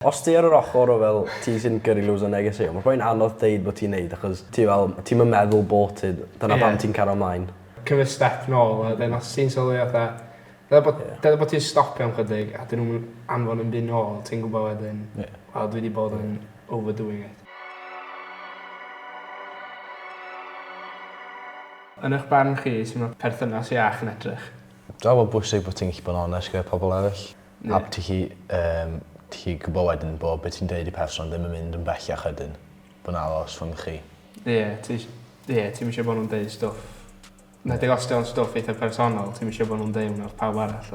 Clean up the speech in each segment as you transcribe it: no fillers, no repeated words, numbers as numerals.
Os ti ar yr ochr o fel ti sy'n gyrru lwys o negesio, mae'n rhaid anodd deud bod ti'n neud, achos ti'n meddwl bod ti, dyna pam ti'n caro ymlaen. Cymryd step nôl, a dyn os ti'n sylwi fatha, dyle bod ti'n stopio am chydig, a dyn nhw'n anfon yn byd nôl, ti'n gwybod wedyn, wel dwi wedi bod yn overdoing it. Yn eich barn chi, sy'n mae perthynas iach yn edrych? Dwi'n meddwl bwysig bod ti'n gallu bod yn onest gyda pobl eraill. A ti'n gwybod wedyn bod beth ti'n deud i person ddim yn mynd yn bellach wedyn. Bod yn aros rhwng chi. Ti'n eisiau bod nhw'n deud stwff. Nedig os di'n stwff eitha personol, ti'n eisiau bod nhw'n deud hwnna pawb arall.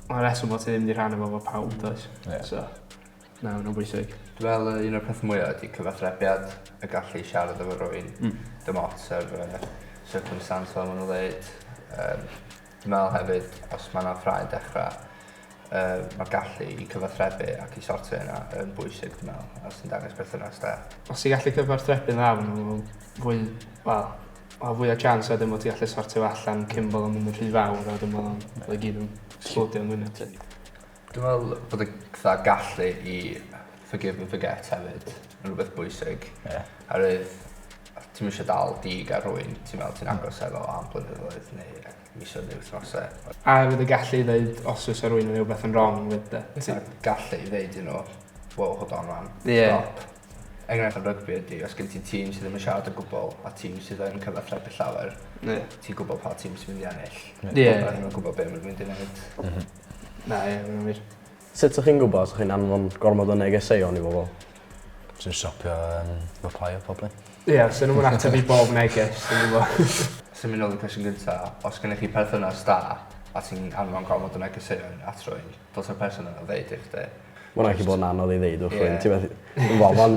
Mae'n reswm bod ti ddim wedi rhannu fo pawb, does. So, na, mae'n bwysig. Dwi'n meddwl un o'r peth mwyaf ydy cyfathrebiad, y gallu siarad efo rhywun. Dim ots ar circumstance fel maen nhw'n dweud. Dwi'n meddwl hefyd, os mae yna ffraen dechrau, mae'r gallu i cyfathrebu ac i sortio yna yn bwysig, dwi'n meddwl, os ti'n dangos perthynas da. Os ti'n gallu cyfathrebu'n dda, fwy o chance wedyn bod ti'n gallu sortio allan cyn bod o'n mynd yn rhy fawr, a dwi'n meddwl bod gyd yn slwdio yn wyneud. Dwi'n meddwl bod y gallu i forgive and forget hefyd yn rhywbeth bwysig. Arwydd, ti'n eisiau dal dig ar rhywun, ti'n meddwl ti'n agos efo am blynyddoedd neu misoedd neu wythnosau. A hefyd y gallu i ddeud os oes rhywun yn rhywbeth yn wrong with the... Gallu i ddeud wow, hold on man, stop. Enghraifft o rygbi ydy, os gen ti tîm sydd ddim yn siarad o gwbl a tîm sydd yn cyfathrebu llawer, ti'n gwybod pa tîm sy'n mynd i ennill. Mae'n gwybod beth mae'n mynd i wneud. Na, mae'n wir. Sut ydych chi'n gwybod os ydych chi'n anfon gormod o negeseuon i bobl? Sy'n stopio reply o pobl. Sy'n nhw'n ateb i bob neges, dwi'n gwybod. Sy'n mynd o'r cwestiwn gyntaf, os gennych chi perthynas da a ti'n anfon gormod o negeseuon at rhywun, dylse'r person yna ddeud i chdi. Mae'n rhaid i bod yn anodd i ddeud o'ch rhywun.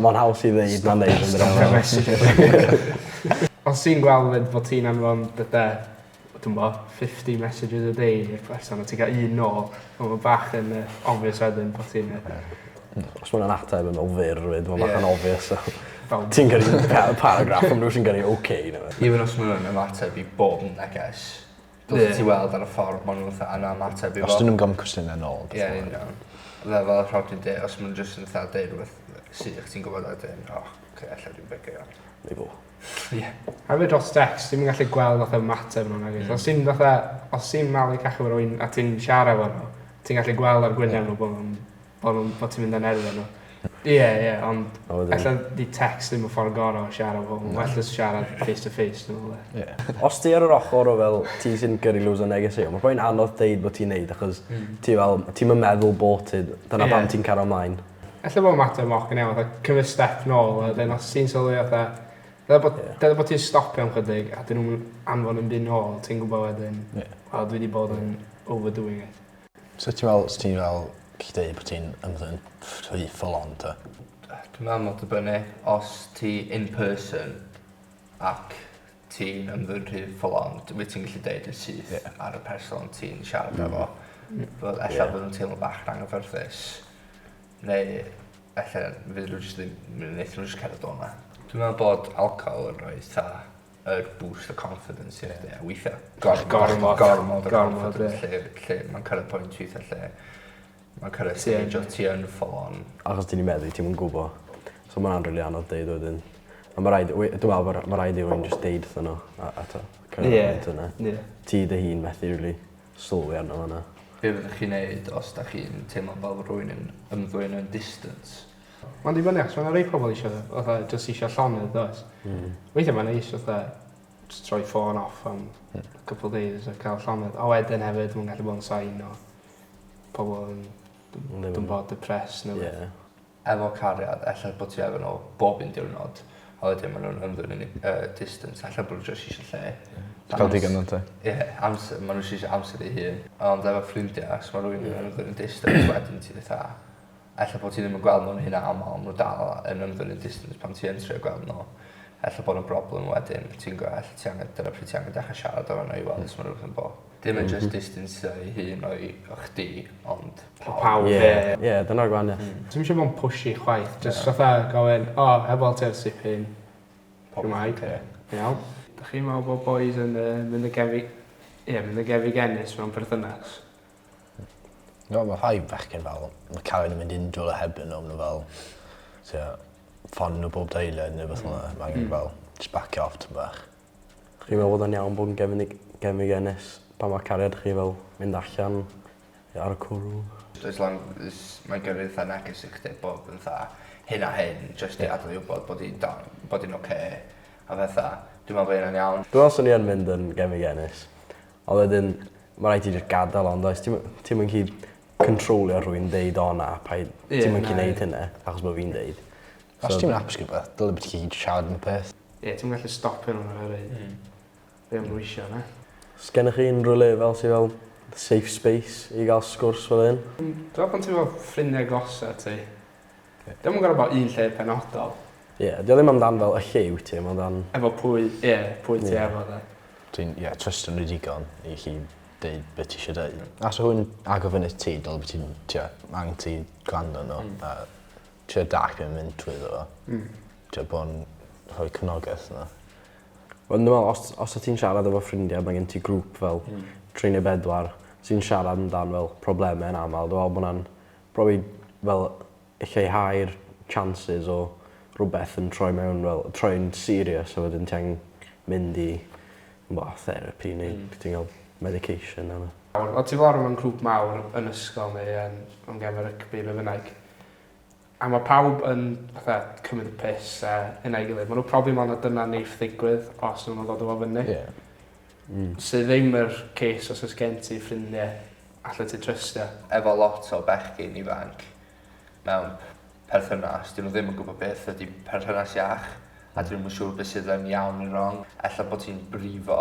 Mae'n haws i ddeud na'n ddeud yn dweud. Os ti'n gweld bod ti'n anfon dwi'n bod, 50 messages a day i'r person, a ti'n cael un nôl, mae'n bach yn obvious wedyn bod ti'n... Os mae'n ateb yn ofyr, mae'n bach yn obvious. Ti'n gyrru paragraff, ond nhw sy'n gyrru OK. Even os maen nhw'n ymateb i bob neges, dylse ti weld ar y ffordd maen nhw'n yna ymateb i fo. Os dyn nhw'n gofyn cwestiynau nôl. Iawn. Fel rhaid i'n dweud, os maen nhw'n jyst yn dweud rhywbeth sydd ti'n gwybod a dweud, allan dwi'n bygio. Neu bo. Hefyd dros text, ti'n gallu gweld fatha ymateb nhw'n agos. Os ti'n malu cachu fo rhywun a ti'n siarad efo nhw, ti'n gallu gweld ar gwynion nhw bod ti'n mynd yn erfyn nhw. Ond allan di text ddim yn ffordd gorau o siarad fo, well as siarad face to face. Os ti ar yr ochr o fel ti sy'n gyrru lwys o negesio, mae'n rhaid anodd deud bod ti'n neud, achos ti'n meddwl bod ti, dyna pam ti'n caro ymlaen. Alla bod mater moch yn iawn, cymryd step nôl, a dyn os ti'n sylwi dyle bod ti'n stopio am chydig, a dyn nhw'n anfon yn byd nôl, ti'n gwybod wedyn, wel dwi wedi bod yn overdoing it. So ti'n fel gallu dweud bod ti'n ymddyn full on ta? Dwi'n meddwl mod dibynnu, os ti in person ac ti'n ymddyn rhy full on, ti'n gallu dweud yn syth ar y person ti'n siarad efo. Bod ella bod nhw'n teimlo bach anghyffyrddus, neu ella fydd nhw jyst ddim, wneud nhw jyst cerdded o'na. Dwi'n meddwl bod alcohol yn rhoi yr boost o confidence i'r chdi, a weithiau gormod o confidence, lle mae'n cyrraedd pwynt weithiau lle mae'n cyrraedd stage o ti yn full on. Achos ti'n meddwl, ti'n mynd gwybod. So mae'n rili anodd deud wedyn. Dwi'n meddwl mae rhaid i rwy'n just deud wrthyn nhw. Ti dy hun methu rili sylwi arno hwnna. Be fyddwch chi'n neud os da chi'n teimlo fel rhywun yn ymddwyn yn distance? Mae'n dibynnu, achos mae'n rhai pobl eisiau llonydd, does. Weithiau mae'n eisiau just troi ffôn off am a couple of days a cael llonydd. A wedyn hefyd, mae'n gallu bod yn sain o pobl yn bod depressed neu beth. Efo cariad, ella bod ti efo nhw bob un diwrnod, a wedyn maen nhw'n ymddwyn yn distance, ella bod nhw jyst eisiau lle. Cael digon o'n te? Maen nhw eisiau amser ei hun. Ond efo ffrindiau, os mae rhywun yn ymddwyn yn distance, wedyn ti dda. Ella bod ti ddim yn gweld nhw'n hynna aml, nhw dal yn ymddwyn yn distance pan ti yn trio gweld nhw. Ella bod yn broblem wedyn, ti'n gweld, dyna pryd ti angen dechrau siarad o'r yna i weld os mae rhywbeth yn bo. Dim yn just distance ei hun o chdi, ond pawb. Dyna'r gwahaniaeth. Ti'n eisiau bod yn pushy chwaith, just fatha gofyn, heb weld ti'r sipyn, Gymraeg, iawn. Dych chi'n meddwl bod boys yn mynd y gefig ennis mewn perthynas? No, mae rhai fechgyn fel, mae Karen yn mynd unrhyw hebyn nhw, fel, ffon nhw bob deiliad neu beth yna, mae angen fel, just back off tyn bach. Chi'n meddwl bod yn iawn bod yn gemigennus pan mae cariad chi fel mynd allan ar y cwrw? Mae'n gyrru eitha neges i chdi bod yn dda hyn a hyn, jyst i adlu wybod bod hi'n oce. A fetha, dwi'n meddwl bod hynna'n iawn. Dwi'n meddwl sy'n ni yn mynd yn gemigennus. A wedyn, mae rhaid i just gadael ond oes. Ti'n mynd i controlio rhywun deud o'na, ti'n mynd i wneud hynna, achos bod fi'n deud. Os ti'n mynd apus gyda, dylai bod ti'n siarad am y peth. Ie, ti'n gallu stopio nhw'n oherwydd. Be am nhw eisiau, ne? Sgennych chi unrhyw le fel sy'n fel safe space i gael sgwrs fel hyn? Dwi'n meddwl pan ti'n fel ffrindiau gosa ti. Dwi'n meddwl bod un lle penodol. Ie, di o ddim amdan fel y llew ti, mae amdan... Efo pwy ti efo da. Dwi'n, trust yn rwydigon i chi deud beth ti eisiau deud. As o hwn agor fyny ti, dylai bod ti'n, angen ti gwrando nhw. Ti'n dark yn mynd trwy ddo. Ti'n bod yn rhoi cefnogaeth yna. Wel, dwi'n meddwl, os ti'n siarad efo ffrindiau, mae gen ti grŵp fel 3 neu 4 sy'n siarad amdan fel problemau yn aml. Dwi'n meddwl bod hwnna'n profi fel lleihau'r chances o rhywbeth yn troi mewn fel, troi'n serious a wedyn ti'n mynd i therapy neu ti'n cael medication yna. O ti fel mewn grŵp mawr yn ysgol neu yn gem rygbi neu fynnag. A mae pawb yn cymryd y piss yn ei gilydd. Mae nhw profi mewn a dyna neith ddigwydd os nhw'n dod o fyny. Sydd ddim yr ces os oes gen ti ffrindiau allan ti trystio. Efo lot o bechgyn ifanc mewn perthynas, dyn nhw ddim yn gwybod beth ydy perthynas iach, a dyn nhw'n siŵr beth sydd yn iawn yn wrong. Ella bod ti'n brifo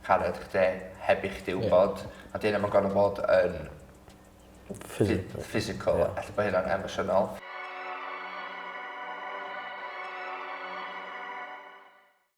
cariad chdi heb i chdi wybod, a dyn nhw'n gorfod bod yn physical, ella bod hynna'n emosiynol.